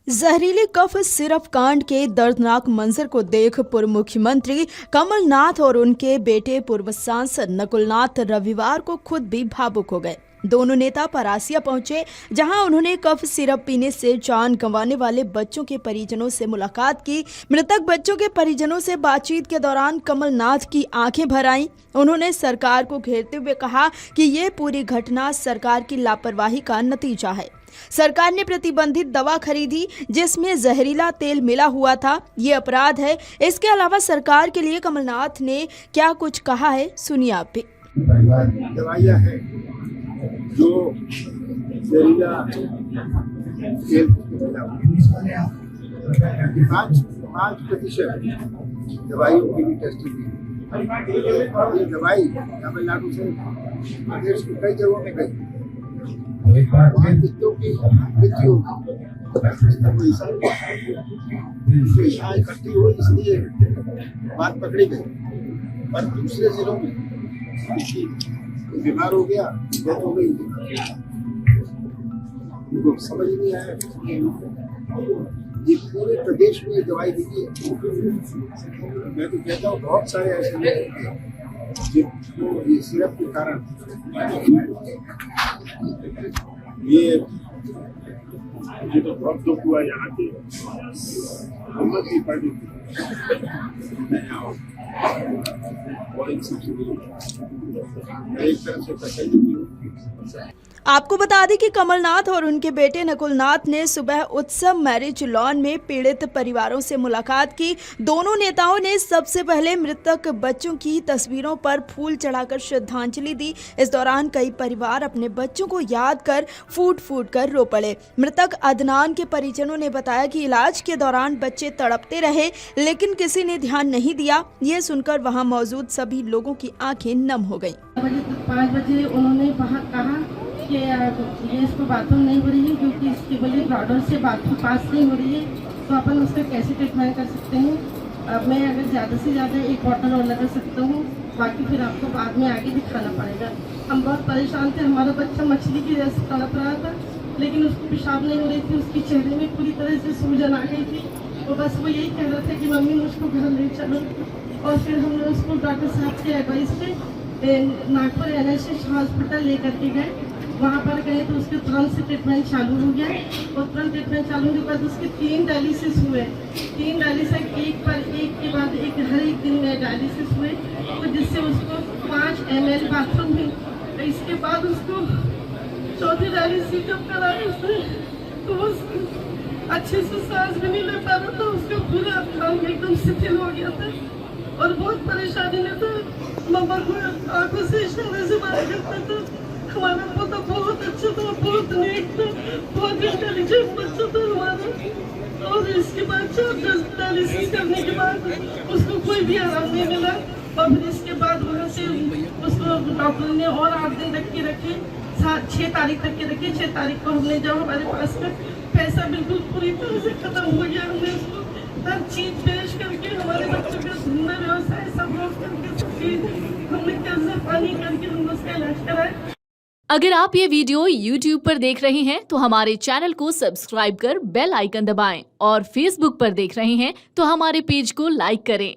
जहरीली cough syrup कांड के दर्दनाक मंजर को देख पूर्व मुख्यमंत्री कमलनाथ और उनके बेटे पूर्व सांसद नकुलनाथ रविवार को खुद भी भावुक हो गए। दोनों नेता परासिया पहुंचे, जहां उन्होंने कफ सिरप पीने से जान गंवाने वाले बच्चों के परिजनों से मुलाकात की। मृतक बच्चों के परिजनों से बातचीत के दौरान कमलनाथ की आंखें भर आईं। उन्होंने सरकार को घेरते हुए कहा कि ये पूरी घटना सरकार की लापरवाही का नतीजा है। सरकार ने प्रतिबंधित दवा खरीदी जिसमें जहरीला तेल मिला हुआ था, ये अपराध है। इसके अलावा सरकार के लिए कमलनाथ ने क्या कुछ कहा है, सुनिए आप भी। दवाइयाँ हैं जो जहरीला तेल मिला, 5% दवाइयों की भी टेस्टिंग की। ये दवाई तमिलनाडु से प्रदेश की कई जगहों में गई, बच्चों की मृत्यु यहाँ इकट्ठी हुई, इसलिए बात पकड़ी गई। पर दूसरे जिलों में बीमार हो गया, डेथ हो गई, उनको समझ नहीं आया। ये पूरे प्रदेश में दवाई दी है। मैं तो कहता हूँ बहुत सारे ऐसे लोग हैं जिनको ये सिरप के कारण ये तो बहुत दुख हुआ। यहाँ के की पार्टी और इन सब एक तरह से पसंद। आपको बता दें कि कमलनाथ और उनके बेटे नकुलनाथ ने सुबह उत्सव मैरिज लॉन में पीड़ित परिवारों से मुलाकात की। दोनों नेताओं ने सबसे पहले मृतक बच्चों की तस्वीरों पर फूल चढ़ाकर श्रद्धांजलि दी। इस दौरान कई परिवार अपने बच्चों को याद कर फूट फूट कर रो पड़े। मृतक अदनान के परिजनों ने बताया कि इलाज के दौरान बच्चे तड़पते रहे, लेकिन किसी ने ध्यान नहीं दिया। ये सुनकर वहां मौजूद सभी लोगों की आंखें नम हो गईं। 5 बजे उन्होंने कहा कि ये इसको बाथरूम नहीं हो रही है, क्योंकि इसकी वजह ब्लॉडर से बाथरूम पास नहीं हो रही है, तो अपन उसका कैसे ट्रीटमेंट कर सकते हैं। अब मैं अगर ज़्यादा से ज़्यादा 1 बॉटल और लगा सकता हूँ, बाकी फिर आपको बाद में आगे दिखाना पड़ेगा। हम बहुत परेशान थे। हमारा बच्चा मछली की जैसे तड़प रहा था, लेकिन उसको पेशाब नहीं हो रही थी, उसके चेहरे में पूरी तरह से सूजन आ गई थी। तो बस वो यही कह रहा था कि मम्मी मुझको घर ले चलो। और फिर हमने उसको डॉक्टर साहब के एडवाइस पे नागपुर NSH हॉस्पिटल लेकर के गए। वहाँ पर गए तो उसके तुरंत से ट्रीटमेंट चालू हो गया, और तुरंत ट्रीटमेंट चालू होने के बाद उसके 3 डायलिसिस हुए। 3 डायलिसिस एक के बाद एक हर एक दिन में डायलिसिस हुए, तो जिससे उसको 5 ml बाथरूम में। तो इसके बाद उसको 4थी डायलिसिस जब कराया उसने, तो वो अच्छे से सांस भी नहीं ले पा रहा था, उसका पूरा अंग एकदम शिथिल हो गया था और बहुत परेशानी में था। मम्मा को आंखों से इशारे से बात करता था। हमारा पोता बहुत अच्छा था, बहुत नेक था, बहुत इंटेलिजेंट बच्चा था हमारा। और इसके बाद 4 डायलिसिस करने के बाद उसको कोई भी आराम नहीं मिला, और फिर इसके बाद वहाँ से उसको डॉक्टर ने और 8 दिन तक के रखे, 6 तारीख तक के रखे। 6 तारीख को हमने जब हमारे पास का पैसा बिल्कुल पूरी तरह से खत्म हो गया, हमने उसको हर चीज पेश करके हमारे बच्चों का धंधा व्यवसाय सब रोक करके हमने कर्जा पानी करके हम उसका इलाज कराया। अगर आप ये वीडियो YouTube पर देख रहे हैं तो हमारे चैनल को सब्सक्राइब कर बेल आइकन दबाएं, और Facebook पर देख रहे हैं तो हमारे पेज को लाइक करें।